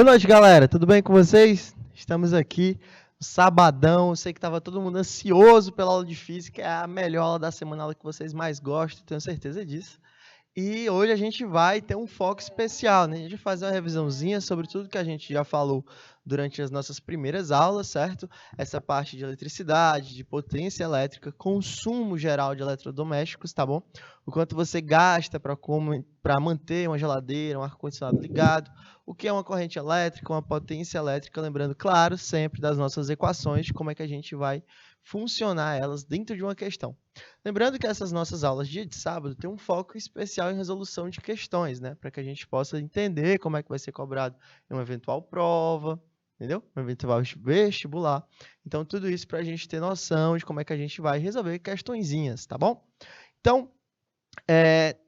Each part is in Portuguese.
Boa noite, galera. Tudo bem com vocês? Estamos aqui no sabadão. Eu sei que estava todo mundo ansioso pela aula de física. É a melhor aula da semana, a aula que vocês mais gostam, tenho certeza disso. E hoje a gente vai ter um foco especial, né? A gente vai fazer uma revisãozinha sobre tudo que a gente já falou durante as nossas primeiras aulas, certo? Essa parte de eletricidade, de potência elétrica, consumo geral de eletrodomésticos, tá bom? O quanto você gasta para manter uma geladeira, um ar-condicionado ligado, o que é uma corrente elétrica, uma potência elétrica, lembrando, claro, sempre das nossas equações, de como é que a gente vai funcionar elas dentro de uma questão. Lembrando que essas nossas aulas dia de sábado tem um foco especial em resolução de questões, né? Para que a gente possa entender como é que vai ser cobrado em uma eventual prova, entendeu? Um eventual vestibular. Então, tudo isso para a gente ter noção de como é que a gente vai resolver questõezinhas, tá bom? Então,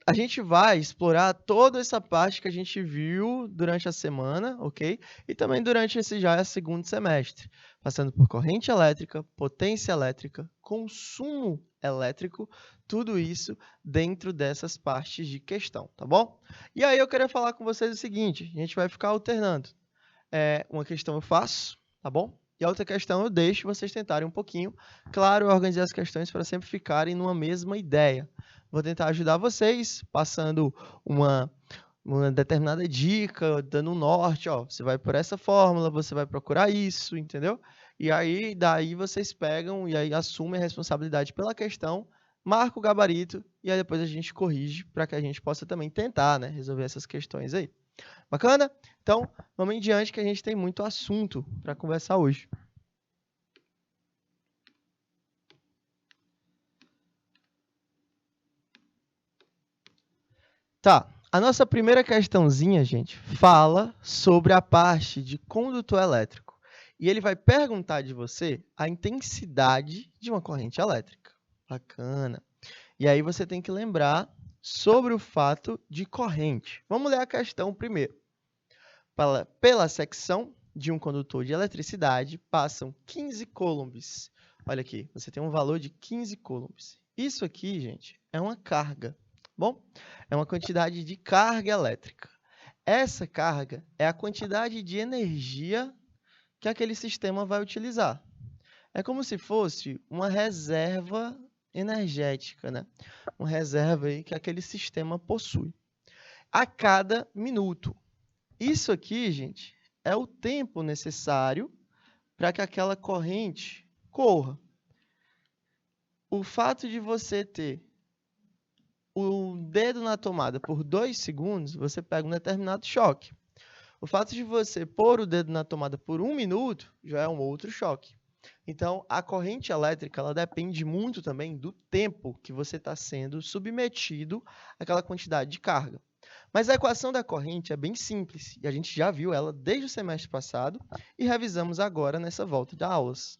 a gente vai explorar toda essa parte que a gente viu durante a semana, ok? E também durante esse já segundo semestre, passando por corrente elétrica, potência elétrica, consumo elétrico, tudo isso dentro dessas partes de questão, tá bom? E aí eu queria falar com vocês o seguinte, a gente vai ficar alternando. Uma questão eu faço, tá bom? E a outra questão eu deixo vocês tentarem um pouquinho. Claro, eu organizei as questões para sempre ficarem numa mesma ideia. Vou tentar ajudar vocês, passando uma determinada dica, dando um norte, ó, você vai por essa fórmula, você vai procurar isso, entendeu? E aí, daí vocês pegam e aí assumem a responsabilidade pela questão, marca o gabarito e aí depois a gente corrige para que a gente possa também tentar, né, resolver essas questões aí. Bacana? Então, vamos em diante que a gente tem muito assunto para conversar hoje. Tá, a nossa primeira questãozinha, gente, fala sobre a parte de condutor elétrico. E ele vai perguntar de você a intensidade de uma corrente elétrica. Bacana. E aí você tem que lembrar sobre o fato de corrente. Vamos ler a questão primeiro. Pela secção de um condutor de eletricidade, passam 15 coulombs. Olha aqui, você tem um valor de 15 coulombs. Isso aqui, gente, é uma carga. Bom, é uma quantidade de carga elétrica. Essa carga é a quantidade de energia que aquele sistema vai utilizar. É como se fosse uma reserva energética, né? Uma reserva aí que aquele sistema possui. A cada minuto. Isso aqui, gente, é o tempo necessário para que aquela corrente corra. O fato de você ter o dedo na tomada por 2 segundos, você pega um determinado choque. O fato de você pôr o dedo na tomada por 1 minuto já é um outro choque. Então, a corrente elétrica ela depende muito também do tempo que você está sendo submetido àquela quantidade de carga. Mas a equação da corrente é bem simples, e a gente já viu ela desde o semestre passado e revisamos agora nessa volta de aulas,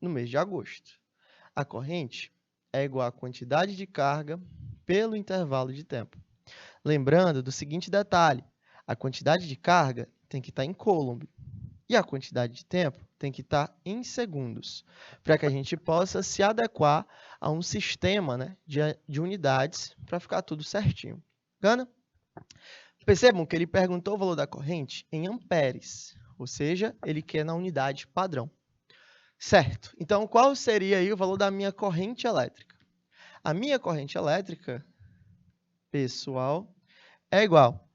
no mês de agosto. A corrente é igual à quantidade de carga pelo intervalo de tempo. Lembrando do seguinte detalhe, a quantidade de carga tem que estar em coulomb, e a quantidade de tempo tem que estar em segundos, para que a gente possa se adequar a um sistema, né, de unidades para ficar tudo certinho. Bacana? Percebam que ele perguntou o valor da corrente em amperes, ou seja, ele quer na unidade padrão. Certo. Então, qual seria aí o valor da minha corrente elétrica? A minha corrente elétrica, pessoal, é igual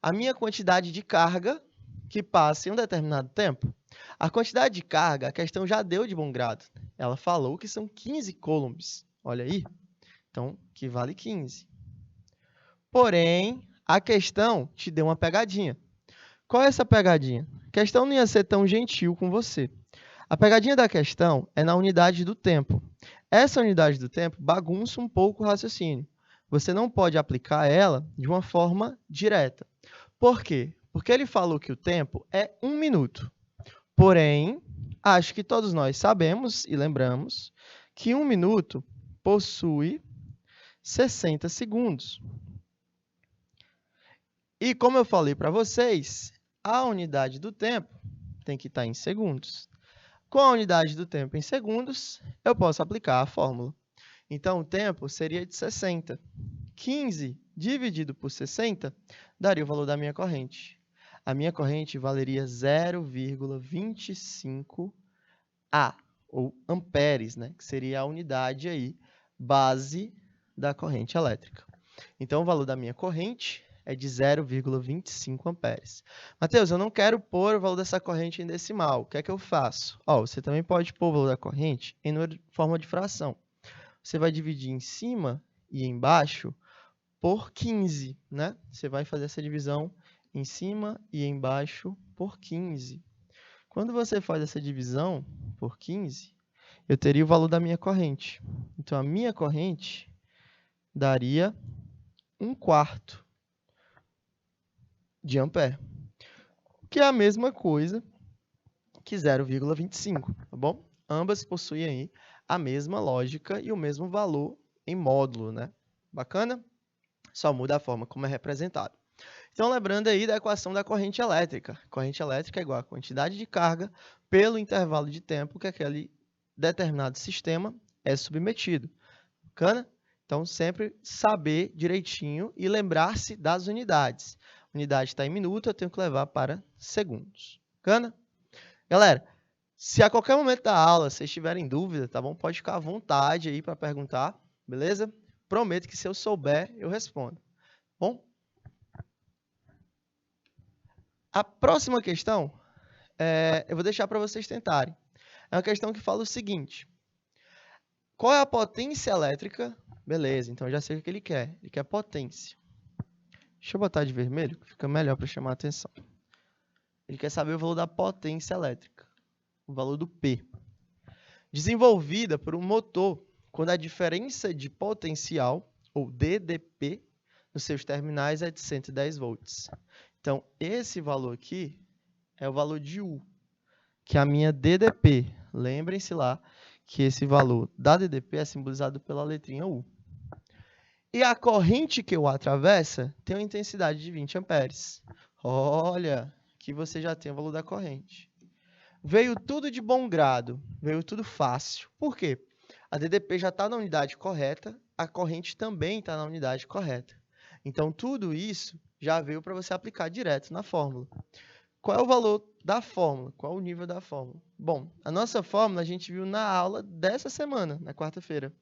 à minha quantidade de carga que passa em um determinado tempo. A quantidade de carga, a questão já deu de bom grado. Ela falou que são 15 coulombs. Olha aí. Então, que vale 15. Porém, a questão te deu uma pegadinha. Qual é essa pegadinha? A questão não ia ser tão gentil com você. A pegadinha da questão é na unidade do tempo. Essa unidade do tempo bagunça um pouco o raciocínio. Você não pode aplicar ela de uma forma direta. Por quê? Porque ele falou que o tempo é 1 minuto. Porém, acho que todos nós sabemos e lembramos que 1 minuto possui 60 segundos. E como eu falei para vocês, a unidade do tempo tem que estar em segundos. Com a unidade do tempo em segundos, eu posso aplicar a fórmula. Então, o tempo seria de 60. 15 dividido por 60 daria o valor da minha corrente. a minha corrente valeria 0,25 A, ou amperes, né? Que seria a unidade aí, base da corrente elétrica. Então, o valor da minha corrente é de 0,25 amperes. Mateus, eu não quero pôr o valor dessa corrente em decimal. O que é que eu faço? Você também pode pôr o valor da corrente em forma de fração. Você vai dividir em cima e embaixo por 15, né? Você vai fazer essa divisão em cima e embaixo por 15. Quando você faz essa divisão por 15, eu teria o valor da minha corrente. Então, a minha corrente daria 1/4 de ampere, que é a mesma coisa que 0,25, tá bom? Ambas possuem aí a mesma lógica e o mesmo valor em módulo, né? Bacana? Só muda a forma como é representado. Então, lembrando aí da equação da corrente elétrica. Corrente elétrica é igual a quantidade de carga pelo intervalo de tempo que aquele determinado sistema é submetido. Bacana? Então, sempre saber direitinho e lembrar-se das unidades. Unidade está em minuto, eu tenho que levar para segundos. Bacana? Galera, se a qualquer momento da aula vocês tiverem dúvida, tá bom? Pode ficar à vontade aí para perguntar, beleza? Prometo que se eu souber, eu respondo. Bom? A próxima questão, eu vou deixar para vocês tentarem. É uma questão que fala o seguinte. Qual é a potência elétrica? Beleza, então eu já sei o que ele quer. Ele quer potência. Deixa eu botar de vermelho, que fica melhor para chamar a atenção. Ele quer saber o valor da potência elétrica, o valor do P. Desenvolvida por um motor, quando a diferença de potencial, ou DDP, nos seus terminais é de 110 volts. Então, esse valor aqui é o valor de U, que é a minha DDP. Lembrem-se lá que esse valor da DDP é simbolizado pela letrinha U. E a corrente que eu atravessa tem uma intensidade de 20 amperes. Olha, que você já tem o valor da corrente. Veio tudo de bom grado, veio tudo fácil. Por quê? A DDP já está na unidade correta, a corrente também está na unidade correta. Então, tudo isso já veio para você aplicar direto na fórmula. Qual é o valor da fórmula? Qual é o nível da fórmula? Bom, a nossa fórmula a gente viu na aula dessa semana, na quarta-feira.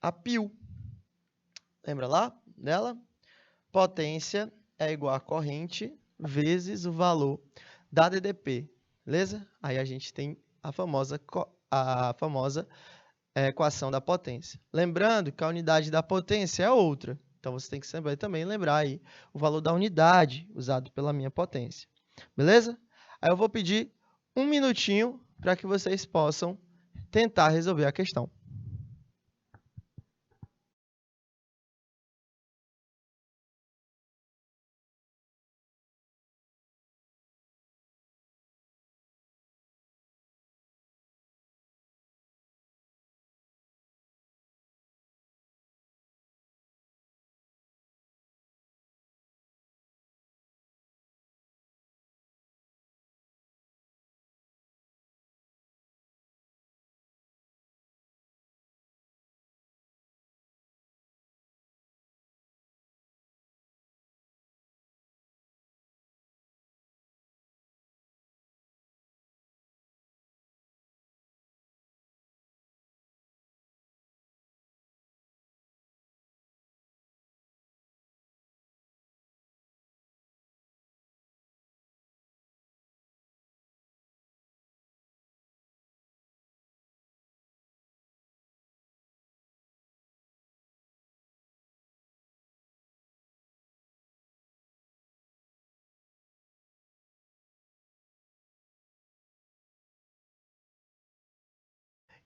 A π. Lembra lá dela? Potência é igual a corrente vezes o valor da DDP. Beleza? Aí a gente tem a famosa equação da potência. Lembrando que a unidade da potência é outra. Então, você tem que sempre também lembrar aí o valor da unidade usado pela minha potência. Beleza? Aí eu vou pedir um minutinho para que vocês possam tentar resolver a questão.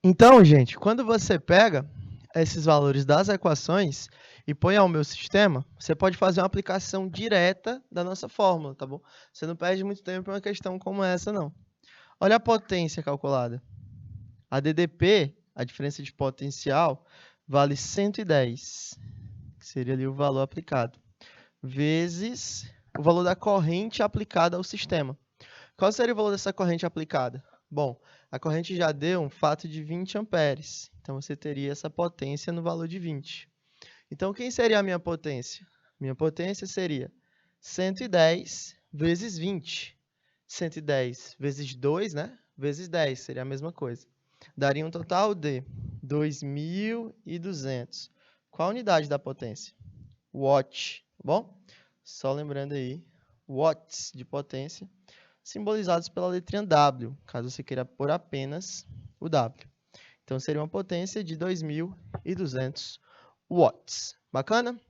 Então, gente, quando você pega esses valores das equações e põe ao meu sistema, você pode fazer uma aplicação direta da nossa fórmula, tá bom? Você não perde muito tempo para uma questão como essa, não. Olha a potência calculada. A DDP, a diferença de potencial, vale 110, que seria ali o valor aplicado, vezes o valor da corrente aplicada ao sistema. Qual seria o valor dessa corrente aplicada? Bom, a corrente já deu um fato de 20 amperes. Então, você teria essa potência no valor de 20. Então, quem seria a minha potência? Minha potência seria 110 vezes 20. 110 vezes 2, né? Vezes 10, seria a mesma coisa. Daria um total de 2.200. Qual a unidade da potência? Watt, tá bom? Só lembrando aí, watts de potência, simbolizados pela letrinha W, caso você queira pôr apenas o W. Então, seria uma potência de 2.200 watts. Bacana?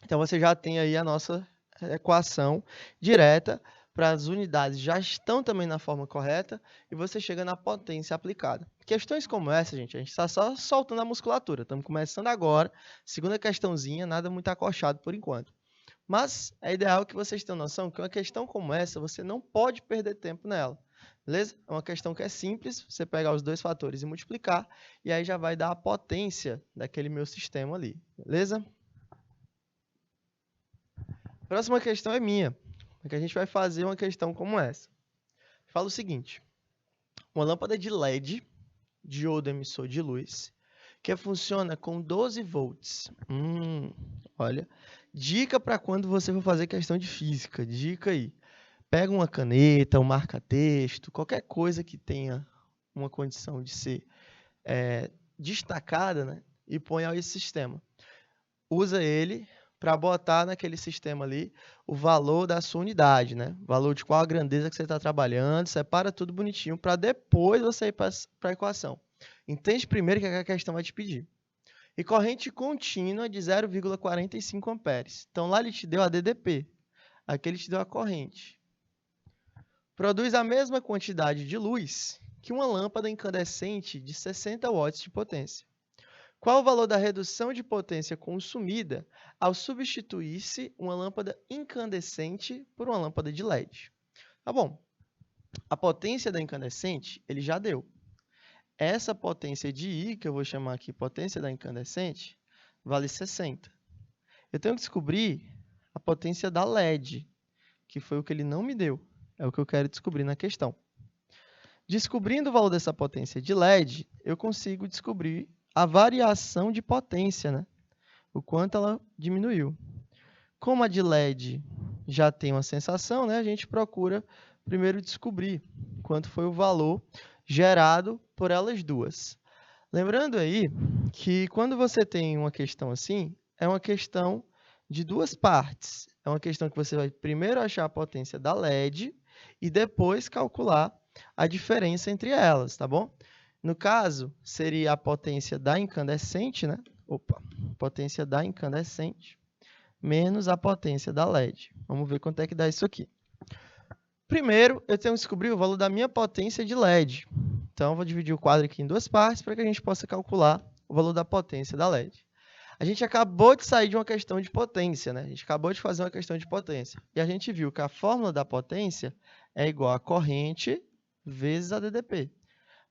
Então, você já tem aí a nossa equação direta para as unidades, já estão também na forma correta, e você chega na potência aplicada. Questões como essa, gente, a gente está só soltando a musculatura. Estamos começando agora, segunda questãozinha, nada muito acochado por enquanto. Mas é ideal que vocês tenham noção que uma questão como essa, você não pode perder tempo nela. Beleza? É uma questão que é simples, você pegar os dois fatores e multiplicar, e aí já vai dar a potência daquele meu sistema ali. Beleza? Próxima questão é minha, porque a gente vai fazer uma questão como essa. Fala o seguinte: uma lâmpada de LED, diodo emissor de luz, que funciona com 12 volts. Olha, dica para quando você for fazer questão de física, dica aí. Pega uma caneta, um marca-texto, qualquer coisa que tenha uma condição de ser destacada, né? E põe ao esse sistema. Usa ele para botar naquele sistema ali o valor da sua unidade, né? O valor de qual a grandeza que você está trabalhando, separa tudo bonitinho para depois você ir para a equação. Entende primeiro o que a questão vai te pedir. E corrente contínua de 0,45 amperes. Então, lá ele te deu a DDP. Aqui ele te deu a corrente. Produz a mesma quantidade de luz que uma lâmpada incandescente de 60 watts de potência. Qual o valor da redução de potência consumida ao substituir-se uma lâmpada incandescente por uma lâmpada de LED? Tá bom. A potência da incandescente, ele já deu. Essa potência de I, que eu vou chamar aqui potência da incandescente, vale 60. Eu tenho que descobrir a potência da LED, que foi o que ele não me deu. É o que eu quero descobrir na questão. Descobrindo o valor dessa potência de LED, eu consigo descobrir a variação de potência, né? O quanto ela diminuiu. Como a de LED já tem uma sensação, né? A gente procura primeiro descobrir quanto foi o valor gerado por elas duas. Lembrando aí que quando você tem uma questão assim, é uma questão de duas partes. É uma questão que você vai primeiro achar a potência da LED e depois calcular a diferença entre elas, tá bom? No caso, seria a potência da incandescente, né? Potência da incandescente menos a potência da LED. Vamos ver quanto é que dá isso aqui. Primeiro, eu tenho que descobrir o valor da minha potência de LED. Então, eu vou dividir o quadro aqui em duas partes para que a gente possa calcular o valor da potência da LED. A gente acabou de sair de uma questão de potência, né? A gente acabou de fazer uma questão de potência. E a gente viu que a fórmula da potência é igual a corrente vezes a DDP.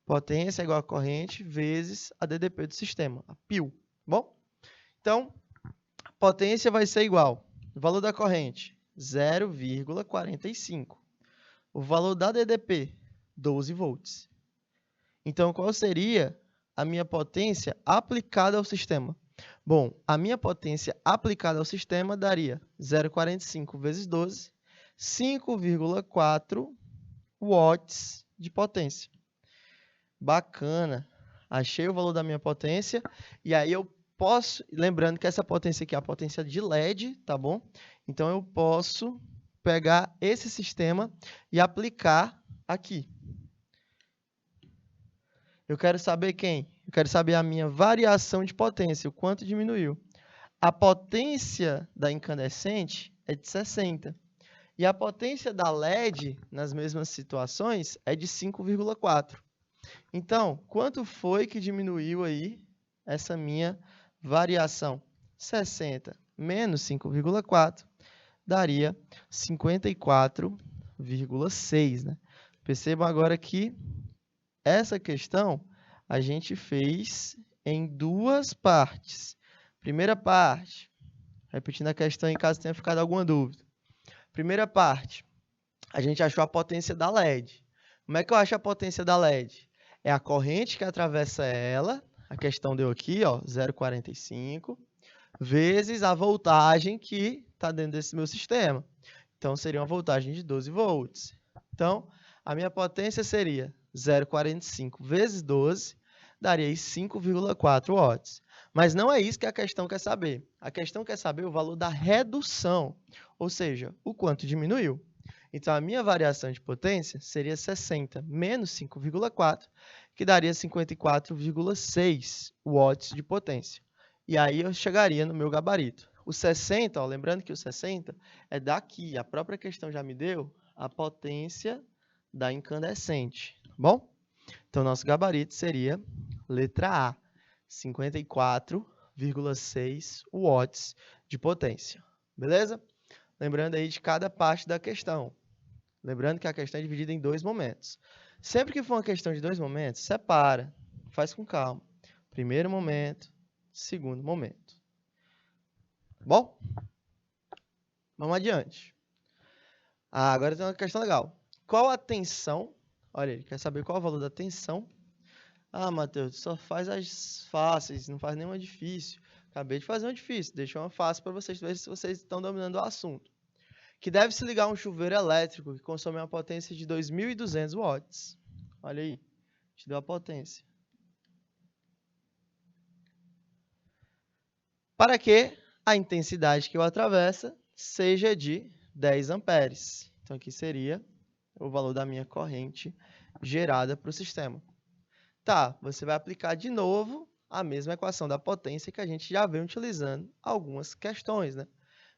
Potência é igual a corrente vezes a DDP do sistema, a π. Bom? Então, a potência vai ser igual ao valor da corrente, 0,45. O valor da DDP, 12 volts. Então, qual seria a minha potência aplicada ao sistema? Bom, a minha potência aplicada ao sistema daria 0,45 vezes 12, 5,4 watts de potência. Bacana. Achei o valor da minha potência. E aí eu posso... Lembrando que essa potência aqui é a potência de LED, tá bom? Então, eu posso pegar esse sistema e aplicar aqui. Eu quero saber quem? Eu quero saber a minha variação de potência, o quanto diminuiu. A potência da incandescente é de 60. E a potência da LED, nas mesmas situações, é de 5,4. Então, quanto foi que diminuiu aí essa minha variação? 60 menos 5,4 daria 54,6, né? Percebam agora que essa questão a gente fez em duas partes. Primeira parte, repetindo a questão em caso tenha ficado alguma dúvida. Primeira parte, a gente achou a potência da LED. Como é que eu acho a potência da LED? É a corrente que atravessa ela, a questão deu aqui, ó, 0,45, vezes a voltagem que está dentro desse meu sistema. Então, seria uma voltagem de 12 volts. Então, a minha potência seria 0,45 vezes 12, daria 5,4 watts. Mas não é isso que a questão quer saber. A questão quer saber o valor da redução, ou seja, o quanto diminuiu. Então, a minha variação de potência seria 60 menos 5,4, que daria 54,6 watts de potência. E aí eu chegaria no meu gabarito. O 60, ó, lembrando que o 60 é daqui, a própria questão já me deu a potência da incandescente, tá bom? Então, nosso gabarito seria letra A, 54,6 watts de potência, beleza? Lembrando aí de cada parte da questão. Lembrando que a questão é dividida em dois momentos. Sempre que for uma questão de dois momentos, separa, faz com calma. Primeiro momento, segundo momento. Bom? Vamos adiante. Agora tem uma questão legal. Qual a tensão? Olha, ele quer saber qual é o valor da tensão. Matheus, só faz as fáceis, não faz nenhuma difícil. Acabei de fazer uma difícil, deixa uma fácil para vocês verem se vocês estão dominando o assunto. Que deve se ligar a um chuveiro elétrico que consome uma potência de 2.200 watts. Olha aí, te deu a potência. Para que a intensidade que o atravessa seja de 10 amperes. Então, aqui seria o valor da minha corrente gerada para o sistema. Tá, você vai aplicar de novo a mesma equação da potência que a gente já vem utilizando algumas questões, né?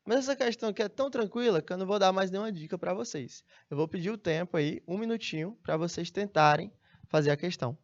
Mas essa questão aqui é tão tranquila que eu não vou dar mais nenhuma dica para vocês. Eu vou pedir o tempo aí, 1 minutinho, para vocês tentarem fazer a questão.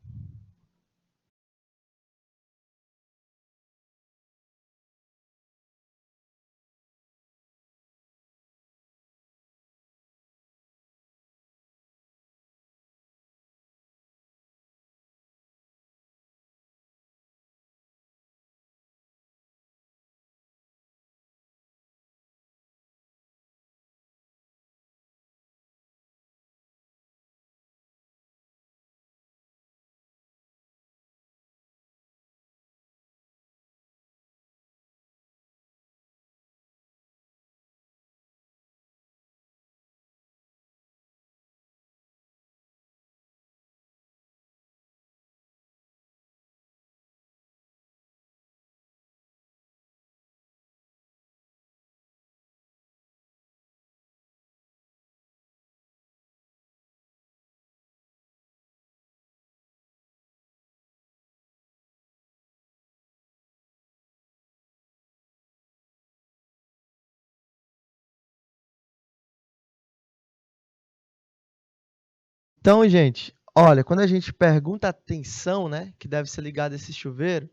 Então, gente, olha, quando a gente pergunta a tensão, né, que deve ser ligada a esse chuveiro,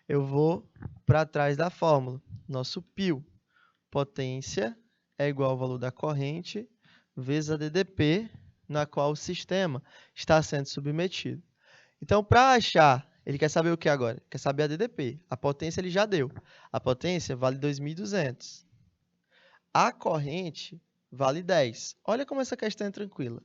eu vou para trás da fórmula. Nosso π, potência, é igual ao valor da corrente vezes a DDP, na qual o sistema está sendo submetido. Então, para achar, ele quer saber o que agora? Quer saber a DDP. A potência ele já deu. A potência vale 2.200. A corrente vale 10. Olha como essa questão é tranquila.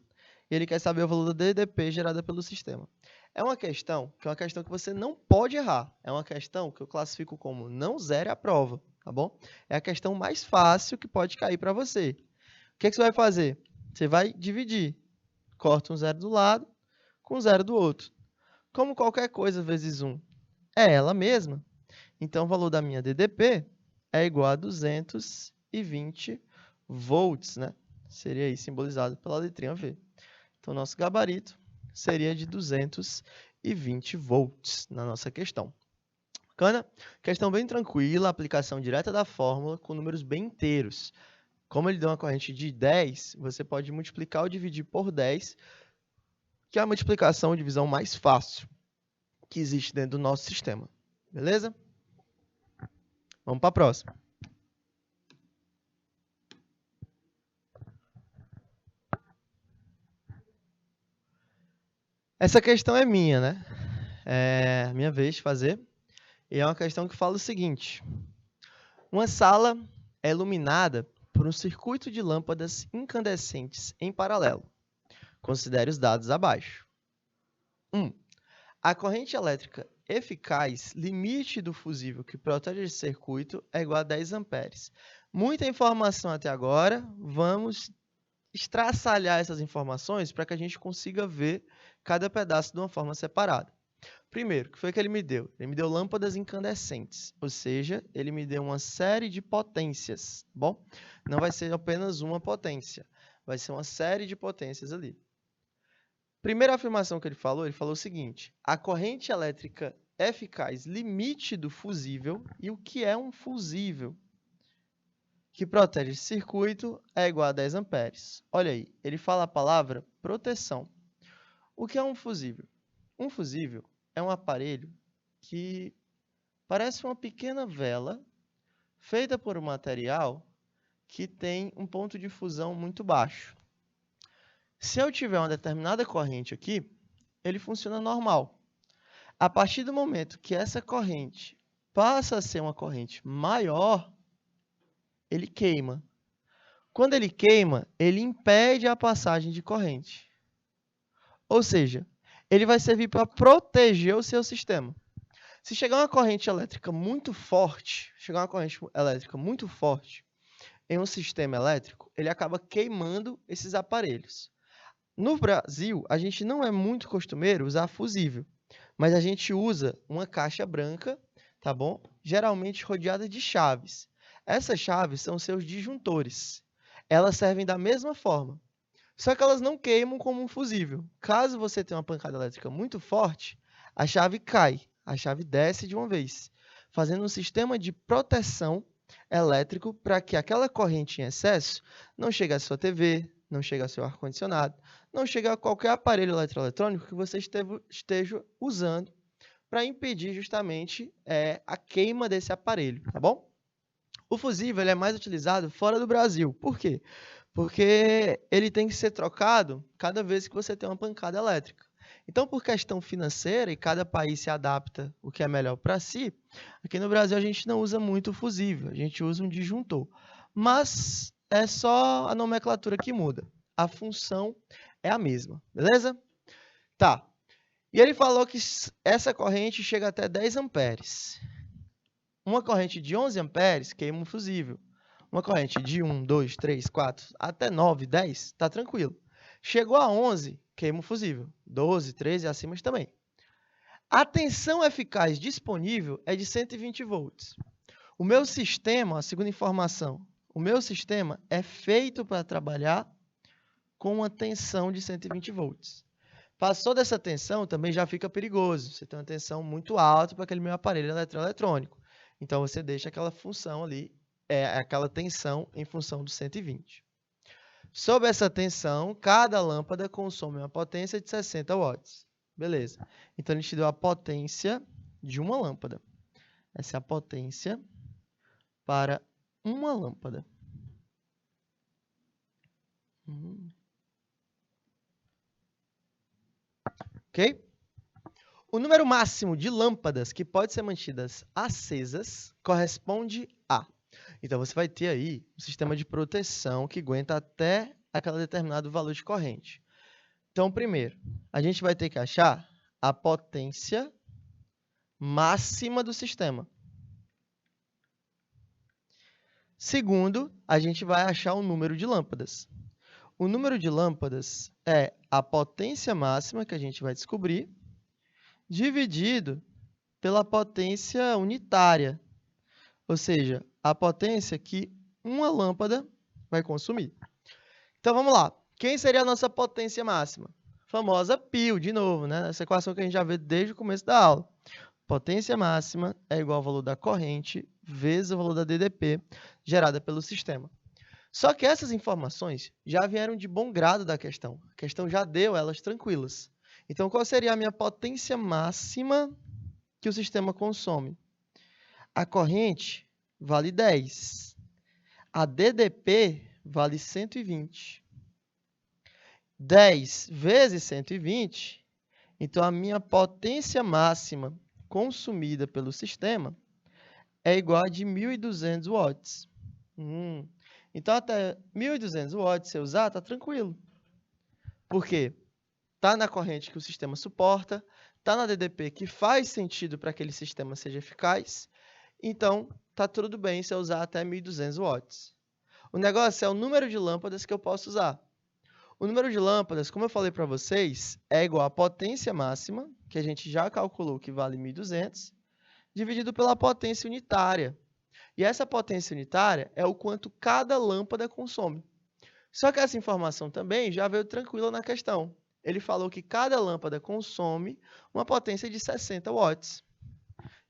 E ele quer saber o valor da DDP gerada pelo sistema. É uma questão que você não pode errar. É uma questão que eu classifico como não zere a prova, tá bom? É a questão mais fácil que pode cair para você. O que você vai fazer? Você vai dividir. Corta um zero do lado com um zero do outro. Como qualquer coisa vezes 1 é ela mesma, então o valor da minha DDP é igual a 220 volts, né? Seria aí simbolizado pela letrinha V. Então, nosso gabarito seria de 220 volts na nossa questão. Bacana? Questão bem tranquila, aplicação direta da fórmula com números bem inteiros. Como ele deu uma corrente de 10, você pode multiplicar ou dividir por 10, que é a multiplicação ou divisão mais fácil que existe dentro do nosso sistema. Beleza? Vamos para a próxima. Essa questão é minha, né? É minha vez de fazer. E é uma questão que fala o seguinte. Uma sala é iluminada por um circuito de lâmpadas incandescentes em paralelo. Considere os dados abaixo. 1. A corrente elétrica eficaz limite do fusível que protege esse circuito é igual a 10 amperes. Muita informação até agora. Vamos estraçalhar essas informações para que a gente consiga ver cada pedaço de uma forma separada. Primeiro, o que foi que ele me deu? Ele me deu lâmpadas incandescentes, ou seja, ele me deu uma série de potências, tá bom? Não vai ser apenas uma potência, vai ser uma série de potências ali. Primeira afirmação que ele falou o seguinte: a corrente elétrica eficaz limite do fusível, e o que é um fusível? Que protege esse circuito é igual a 10 amperes. Olha aí, ele fala a palavra proteção. O que é um fusível? Um fusível é um aparelho que parece uma pequena vela feita por um material que tem um ponto de fusão muito baixo. Se eu tiver uma determinada corrente aqui, ele funciona normal. A partir do momento que essa corrente passa a ser uma corrente maior, ele queima. Quando ele queima, ele impede a passagem de corrente. Ou seja, ele vai servir para proteger o seu sistema. Se chegar uma corrente elétrica muito forte, em um sistema elétrico, ele acaba queimando esses aparelhos. No Brasil, a gente não é muito costumeiro usar fusível, mas a gente usa uma caixa branca, tá bom? Geralmente rodeada de chaves. Essas chaves são seus disjuntores. Elas servem da mesma forma, só que elas não queimam como um fusível. Caso você tenha uma pancada elétrica muito forte, a chave cai, a chave desce de uma vez, fazendo um sistema de proteção elétrico para que aquela corrente em excesso não chegue à sua TV, não chegue ao seu ar-condicionado, não chegue a qualquer aparelho eletroeletrônico que você esteja usando para impedir justamente a queima desse aparelho, tá bom? O fusível ele é mais utilizado fora do Brasil. Por quê? Porque ele tem que ser trocado cada vez que você tem uma pancada elétrica. Então, por questão financeira, e cada país se adapta o que é melhor para si, aqui no Brasil a gente não usa muito o fusível, a gente usa um disjuntor. Mas é só a nomenclatura que muda. A função é a mesma, beleza? Tá. E ele falou que essa corrente chega até 10 amperes. Uma corrente de 11 amperes queima um fusível. Uma corrente de 1, 2, 3, 4, até 9, 10, está tranquilo. Chegou a 11, queima um fusível. 12, 13 e acima também. A tensão eficaz disponível é de 120 volts. O meu sistema, a segunda informação, o meu sistema é feito para trabalhar com uma tensão de 120 volts. Passou dessa tensão, também já fica perigoso. Você tem uma tensão muito alta para aquele meu aparelho eletroeletrônico. Então, você deixa aquela função ali, aquela tensão em função do 120. Sob essa tensão, cada lâmpada consome uma potência de 60 watts. Beleza. Então, ele te deu a potência de uma lâmpada. Essa é a potência para uma lâmpada. Ok? O número máximo de lâmpadas que pode ser mantidas acesas corresponde a. Então, você vai ter aí um sistema de proteção que aguenta até aquele determinado valor de corrente. Então, primeiro, a gente vai ter que achar a potência máxima do sistema. Segundo, a gente vai achar o número de lâmpadas. O número de lâmpadas é a potência máxima, que a gente vai descobrir, dividido pela potência unitária, ou seja, a potência que uma lâmpada vai consumir. Então, vamos lá. Quem seria a nossa potência máxima? A famosa π, de novo, né? Essa equação que a gente já vê desde o começo da aula. Potência máxima é igual ao valor da corrente vezes o valor da DDP gerada pelo sistema. Só que essas informações já vieram de bom grado da questão. A questão já deu elas tranquilas. Então, qual seria a minha potência máxima que o sistema consome? A corrente vale 10. A DDP vale 120. 10 vezes 120, então a minha potência máxima consumida pelo sistema é igual a de 1.200 watts. Então, até 1.200 watts, se eu usar, está tranquilo. Por quê? Está na corrente que o sistema suporta, está na DDP que faz sentido para que aquele sistema seja eficaz, Então, tá tudo bem se eu usar até 1.200 watts. O negócio é o número de lâmpadas que eu posso usar. O número de lâmpadas, como eu falei para vocês, é igual à potência máxima, que a gente já calculou que vale 1.200, dividido pela potência unitária. E essa potência unitária é o quanto cada lâmpada consome. Só que essa informação também já veio tranquila na questão. Ele falou que cada lâmpada consome uma potência de 60 watts.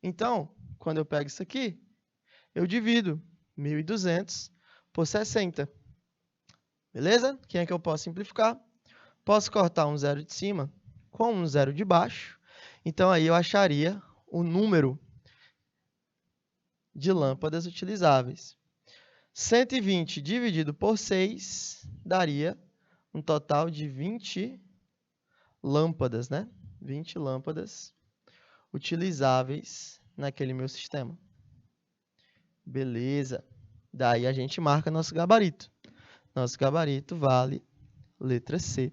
Então, quando eu pego isso aqui, eu divido 1.200 por 60. Beleza? Quem é que eu posso simplificar? Posso cortar um zero de cima com um zero de baixo. Então, aí eu acharia o número de lâmpadas utilizáveis. 120 dividido por 6 daria um total de 20 lâmpadas, né? 20 lâmpadas utilizáveis naquele meu sistema. Beleza. Daí a gente marca nosso gabarito. Nosso gabarito vale letra C.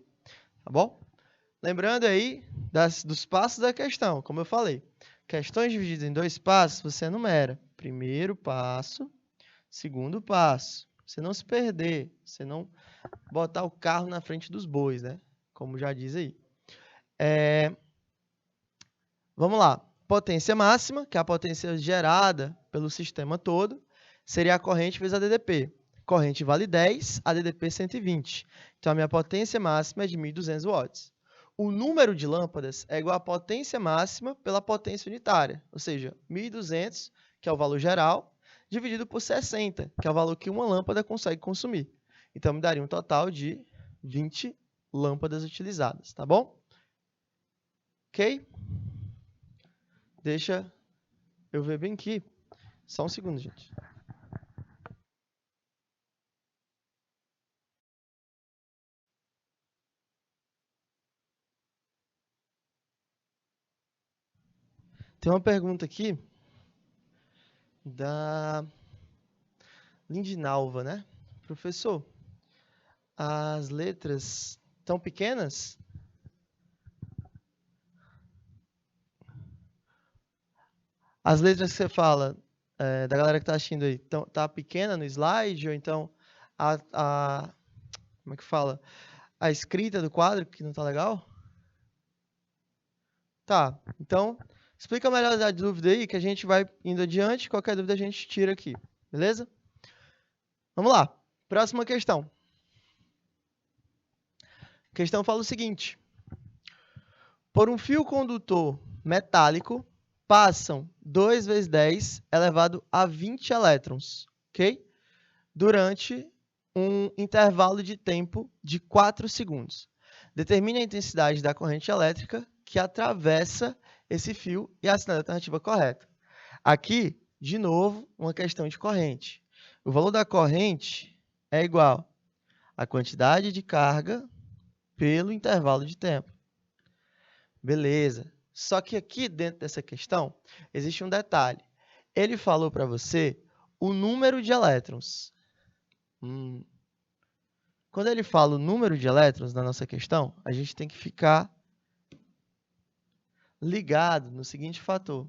Tá bom? Lembrando aí dos passos da questão, como eu falei. Questões divididas em 2 passos, você enumera. Primeiro passo, segundo passo. Você não se perder, você não botar o carro na frente dos bois, né? Como já diz aí. Vamos lá. Potência máxima, que é a potência gerada pelo sistema todo, seria a corrente vezes a DDP. Corrente vale 10, a DDP 120. Então, a minha potência máxima é de 1.200 watts. O número de lâmpadas é igual à potência máxima pela potência unitária, ou seja, 1.200, que é o valor geral, dividido por 60, que é o valor que uma lâmpada consegue consumir. Então, me daria um total de 20 lâmpadas utilizadas, tá bom? Ok? Deixa eu ver bem aqui. Só um segundo, gente. Tem uma pergunta aqui da Lindinalva, né? Professor, as letras tão pequenas? As letras que você fala, da galera que está assistindo aí, tá pequena no slide? Ou então como é que fala? A escrita do quadro que não tá legal? Tá, então explica melhor a dúvida aí que a gente vai indo adiante. Qualquer dúvida a gente tira aqui, beleza? Vamos lá, próxima questão. A questão fala o seguinte. Por um fio condutor metálico, passam 2 vezes 10 elevado a 20 elétrons, ok? Durante um intervalo de tempo de 4 segundos. Determine a intensidade da corrente elétrica que atravessa esse fio e assine a alternativa correta. Aqui, de novo, uma questão de corrente. O valor da corrente é igual à quantidade de carga pelo intervalo de tempo. Beleza. Só que aqui dentro dessa questão existe um detalhe. Ele falou para você o número de elétrons. Quando ele fala o número de elétrons na nossa questão, a gente tem que ficar ligado no seguinte fator.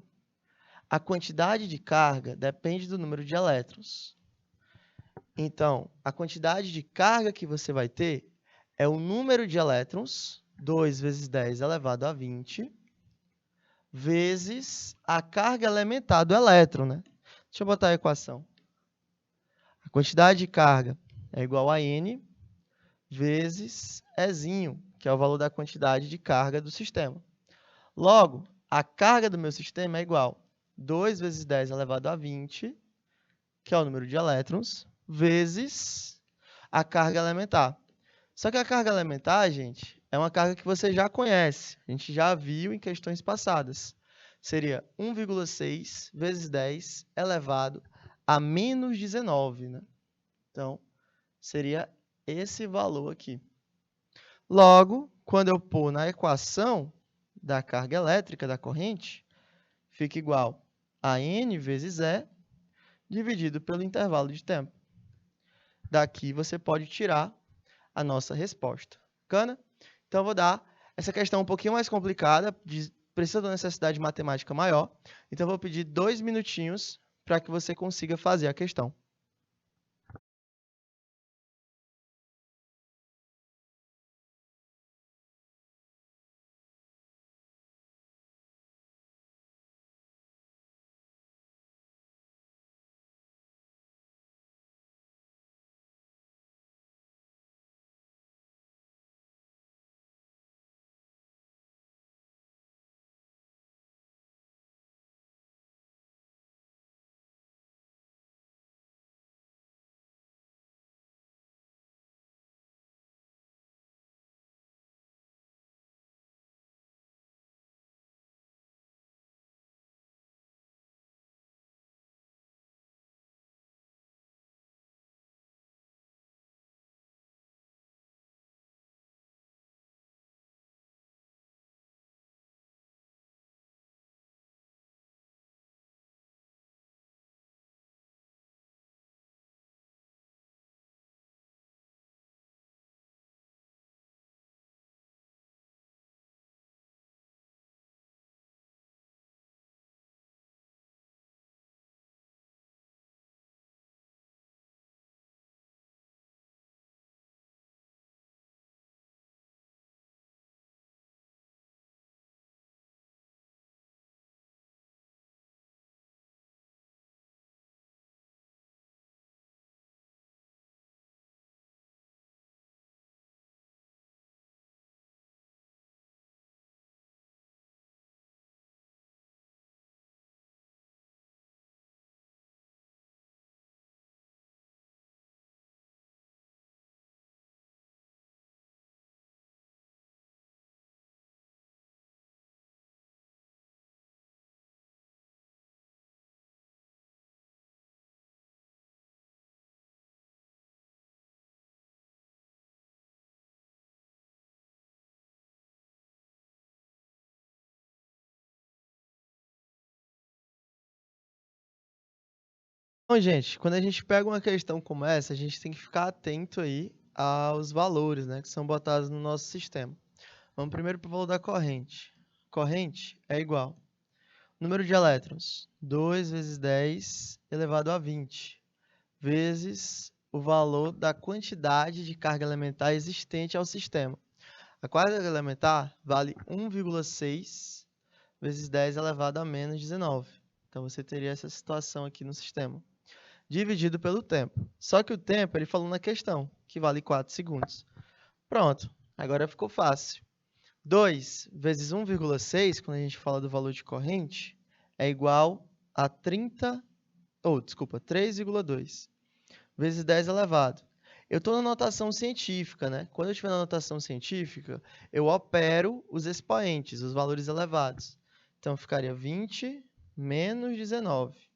A quantidade de carga depende do número de elétrons. Então, a quantidade de carga que você vai ter é o número de elétrons, 2 vezes 10 elevado a 20, vezes a carga elementar do elétron, né? Deixa eu botar a equação. A quantidade de carga é igual a N vezes Ezinho, que é o valor da quantidade de carga do sistema. Logo, a carga do meu sistema é igual a 2 vezes 10 elevado a 20, que é o número de elétrons, vezes a carga elementar. Só que a carga elementar, gente, é uma carga que você já conhece. A gente já viu em questões passadas. Seria 1,6 vezes 10 elevado a menos 19, né? Então, seria esse valor aqui. Logo, quando eu pôr na equação da carga elétrica da corrente, fica igual a N vezes E dividido pelo intervalo de tempo. Daqui você pode tirar a nossa resposta. Bacana? Então, eu vou dar essa questão um pouquinho mais complicada, precisa de uma necessidade matemática maior. Então, eu vou pedir 2 minutinhos para que você consiga fazer a questão. Bom, gente, quando a gente pega uma questão como essa, a gente tem que ficar atento aí aos valores, né, que são botados no nosso sistema. Vamos primeiro para o valor da corrente. Corrente é igual. Número de elétrons, 2 vezes 10 elevado a 20, vezes o valor da quantidade de carga elementar existente ao sistema. A carga elementar vale 1,6 vezes 10 elevado a menos 19. Então, você teria essa situação aqui no sistema, dividido pelo tempo. Só que o tempo, ele falou na questão, que vale 4 segundos. Pronto, agora ficou fácil. 2 vezes 1,6, quando a gente fala do valor de corrente, é igual a 3,2 vezes 10 elevado. Eu estou na notação científica, né? Quando eu estiver na notação científica, eu opero os expoentes, os valores elevados. Então, ficaria 20 menos 19.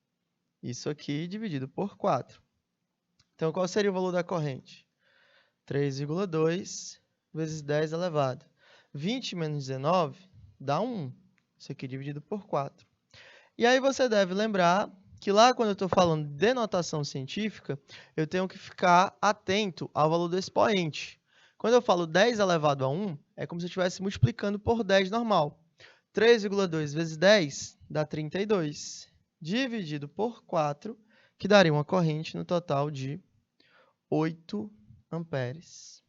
Isso aqui dividido por 4. Então, qual seria o valor da corrente? 3,2 vezes 10 elevado. 20 menos 19 dá 1. Isso aqui dividido por 4. E aí você deve lembrar que lá quando eu estou falando de notação científica, eu tenho que ficar atento ao valor do expoente. Quando eu falo 10 elevado a 1, é como se eu estivesse multiplicando por 10 normal. 3,2 vezes 10 dá 32, dividido por 4, que daria uma corrente no total de 8 amperes.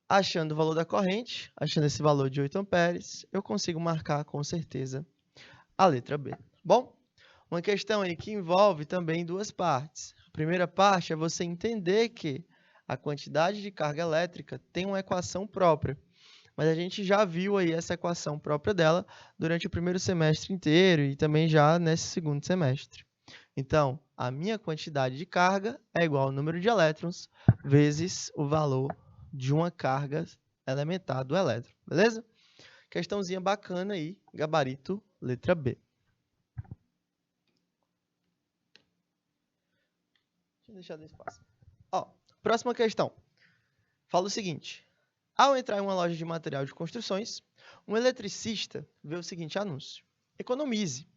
Achando o valor da corrente, achando esse valor de 8 amperes, eu consigo marcar com certeza a letra B. Bom, uma questão aí que envolve também duas partes. A primeira parte é você entender que a quantidade de carga elétrica tem uma equação própria, mas a gente já viu aí essa equação própria dela durante o primeiro semestre inteiro e também já nesse segundo semestre. Então, a minha quantidade de carga é igual ao número de elétrons vezes o valor de uma carga elementar do elétron, beleza? Questãozinha bacana aí, gabarito, letra B. Deixa eu deixar no espaço. Próxima questão. Fala o seguinte. Ao entrar em uma loja de material de construções, um eletricista vê o seguinte anúncio. Economize.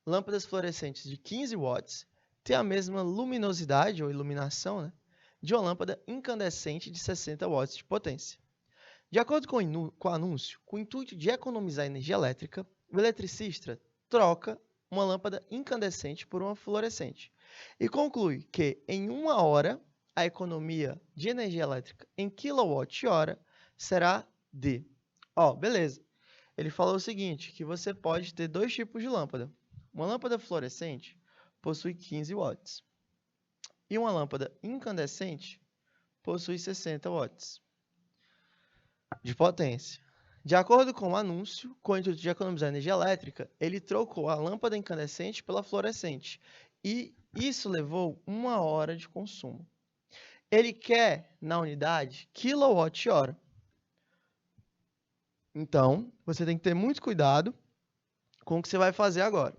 Lâmpadas fluorescentes de 15 watts têm a mesma luminosidade ou iluminação, né, de uma lâmpada incandescente de 60 watts de potência. De acordo com o anúncio, com o intuito de economizar energia elétrica, o eletricista troca uma lâmpada incandescente por uma fluorescente. E conclui que em 1 hora, a economia de energia elétrica em kWh será de... beleza. Ele falou o seguinte, que você pode ter dois tipos de lâmpada. Uma lâmpada fluorescente possui 15 watts. E uma lâmpada incandescente possui 60 watts de potência. De acordo com o anúncio, com o intuito de economizar energia elétrica, ele trocou a lâmpada incandescente pela fluorescente. E isso levou 1 hora de consumo. Ele quer, na unidade, kWh. Então, você tem que ter muito cuidado com o que você vai fazer agora.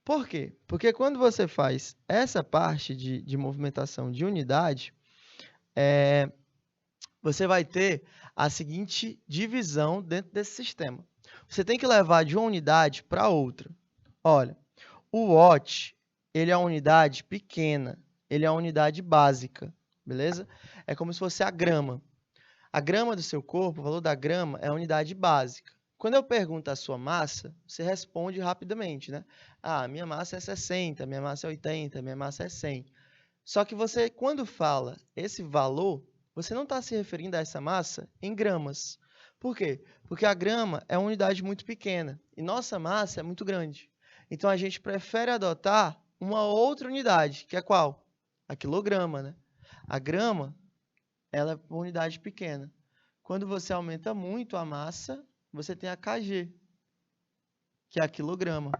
Por quê? Porque quando você faz essa parte de movimentação de unidade, você vai ter a seguinte divisão dentro desse sistema. Você tem que levar de uma unidade para outra. Olha, o watt, ele é uma unidade pequena, ele é uma unidade básica, beleza? É como se fosse a grama. A grama do seu corpo, o valor da grama, é a unidade básica. Quando eu pergunto a sua massa, você responde rapidamente, né? Minha massa é 60, minha massa é 80, minha massa é 100. Só que você, quando fala esse valor, você não está se referindo a essa massa em gramas. Por quê? Porque a grama é uma unidade muito pequena e nossa massa é muito grande. Então, a gente prefere adotar uma outra unidade, que é qual? A quilograma, né? A grama, ela é uma unidade pequena. Quando você aumenta muito a massa, você tem a kg, que é a quilograma.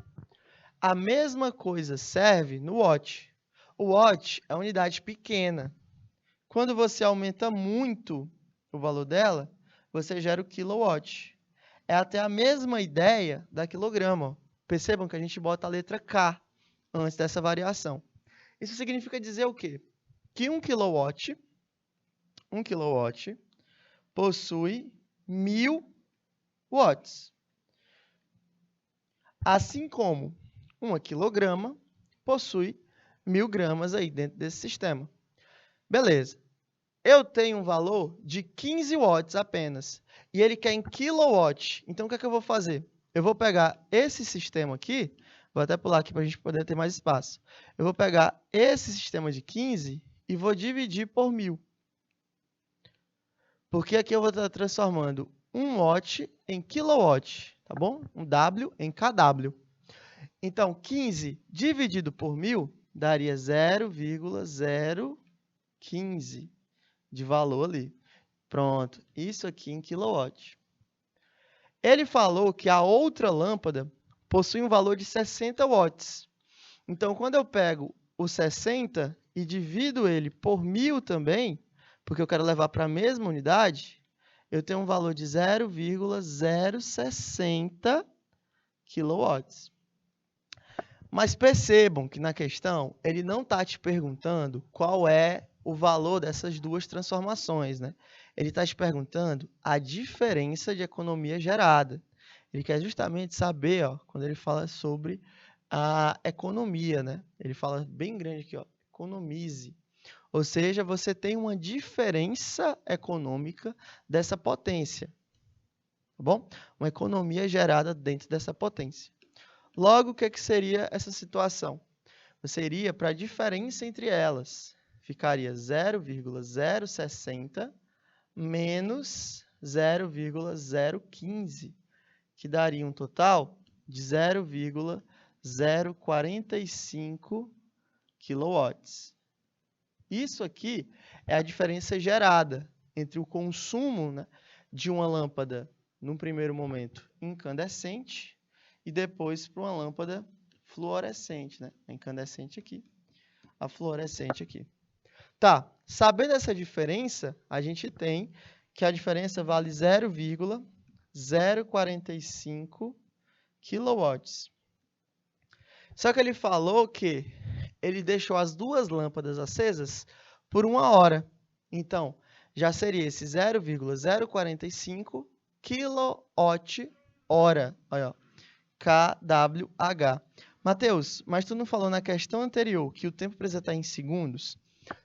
A mesma coisa serve no watt. O watt é uma unidade pequena. Quando você aumenta muito o valor dela, você gera o kilowatt. É até a mesma ideia da quilograma. Percebam que a gente bota a letra K antes dessa variação. Isso significa dizer o quê? Que 1 kW possui 1000 watts. Assim como 1 quilograma possui 1000 gramas aí dentro desse sistema. Beleza. Eu tenho um valor de 15 watts apenas. E ele quer em kilowatt. Então, o que é que eu vou fazer? Eu vou pegar esse sistema aqui. Vou até pular aqui para a gente poder ter mais espaço. Eu vou pegar esse sistema de 15 e vou dividir por 1000. Porque aqui eu vou estar transformando 1 watt em kilowatt. Tá bom? Um W em kW. Então, 15 dividido por 1000 daria 0,015 de valor ali. Pronto, isso aqui em kilowatt. Ele falou que a outra lâmpada possui um valor de 60 watts. Então, quando eu pego o 60 e divido ele por 1000 também, porque eu quero levar para a mesma unidade, eu tenho um valor de 0,060 quilowatts. Mas percebam que na questão, ele não está te perguntando qual é o valor dessas duas transformações, né? Ele está te perguntando a diferença de economia gerada. Ele quer justamente saber, ó, quando ele fala sobre a economia, né? Ele fala bem grande aqui, ó, economize. Ou seja, você tem uma diferença econômica dessa potência, tá bom? Uma economia gerada dentro dessa potência. Logo, o que seria essa situação? Você iria para a diferença entre elas. Ficaria 0,060 menos 0,015, que daria um total de 0,045 quilowatts. Isso aqui é a diferença gerada entre o consumo, né, de uma lâmpada, num primeiro momento, incandescente, e depois para uma lâmpada fluorescente, né? A incandescente aqui, a fluorescente aqui. Tá, sabendo essa diferença, a gente tem que a diferença vale 0,045 quilowatts. Só que ele falou que ele deixou as duas lâmpadas acesas por 1 hora. Então, já seria esse 0,045 kWh. Olha, ó, kWh. Mateus, mas tu não falou na questão anterior que o tempo precisa estar em segundos?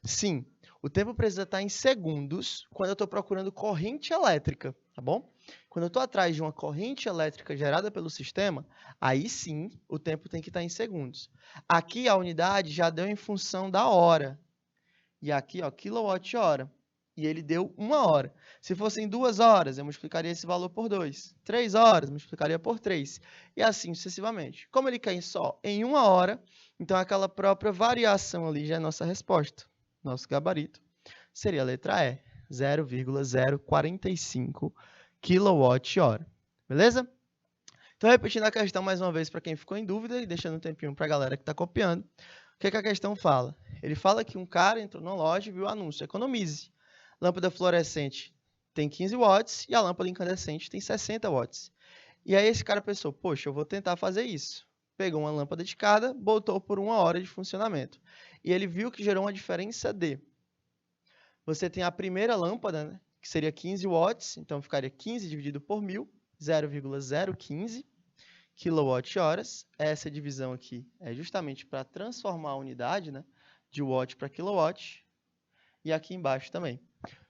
Sim, o tempo precisa estar em segundos quando eu estou procurando corrente elétrica, tá bom? Quando eu estou atrás de uma corrente elétrica gerada pelo sistema, aí sim o tempo tem que estar em segundos. Aqui a unidade já deu em função da hora. E aqui, ó, quilowatt-hora. E ele deu 1 hora. Se fossem 2 horas, eu multiplicaria esse valor por 2. 3 horas, multiplicaria por 3. E assim sucessivamente. Como ele quer só em 1 hora, então aquela própria variação ali já é nossa resposta. Nosso gabarito seria a letra E, 0,045 kWh. Beleza? Então, repetindo a questão mais uma vez para quem ficou em dúvida e deixando um tempinho para a galera que está copiando. O que a questão fala? Ele fala que um cara entrou na loja e viu o anúncio: economize. Lâmpada fluorescente tem 15 watts e a lâmpada incandescente tem 60 watts. E aí esse cara pensou: poxa, eu vou tentar fazer isso. Pegou uma lâmpada de cada, botou por 1 hora de funcionamento. E ele viu que gerou uma diferença de... Você tem a primeira lâmpada, né, que seria 15 watts, então ficaria 15 dividido por 1.000, 0,015 kWh. Essa divisão aqui é justamente para transformar a unidade, né, de watt para kilowatt. E aqui embaixo também.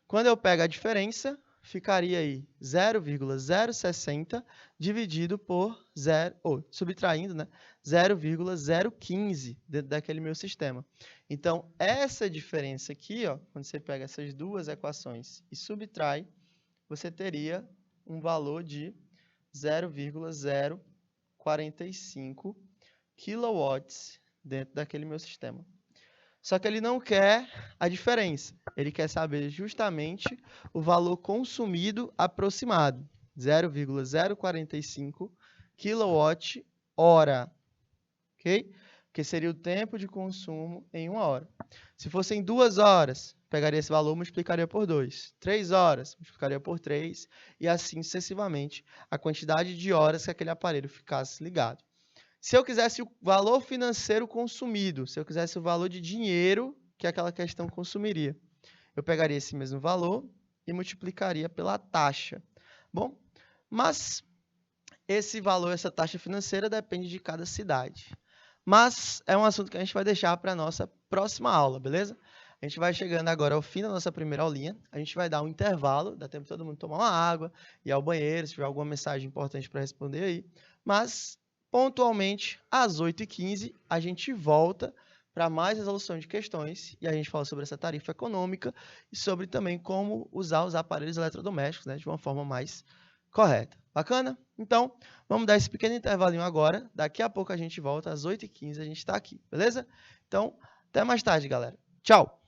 Quando eu pego a diferença, ficaria aí 0,060 dividido por 0, subtraindo, né, 0,015 dentro daquele meu sistema. Então, essa diferença aqui, ó, quando você pega essas duas equações e subtrai, você teria um valor de 0,045 kW dentro daquele meu sistema. Só que ele não quer a diferença. Ele quer saber justamente o valor consumido aproximado. 0,045 kWh. Ok? Que seria o tempo de consumo em 1 hora. Se fossem 2 horas, pegaria esse valor e multiplicaria por 2. 3 horas, multiplicaria por 3. E assim sucessivamente, a quantidade de horas que aquele aparelho ficasse ligado. Se eu quisesse o valor financeiro consumido, se eu quisesse o valor de dinheiro que aquela questão consumiria, eu pegaria esse mesmo valor e multiplicaria pela taxa. Bom, mas esse valor, essa taxa financeira depende de cada cidade. Mas é um assunto que a gente vai deixar para a nossa próxima aula, beleza? A gente vai chegando agora ao fim da nossa primeira aulinha. A gente vai dar um intervalo, dá tempo de todo mundo tomar uma água, ir ao banheiro, se tiver alguma mensagem importante para responder aí. Mas... pontualmente, às 8h15, a gente volta para mais resolução de questões e a gente fala sobre essa tarifa econômica e sobre também como usar os aparelhos eletrodomésticos, né, de uma forma mais correta. Bacana? Então, vamos dar esse pequeno intervalinho agora. Daqui a pouco a gente volta, às 8h15 a gente está aqui, beleza? Então, até mais tarde, galera. Tchau!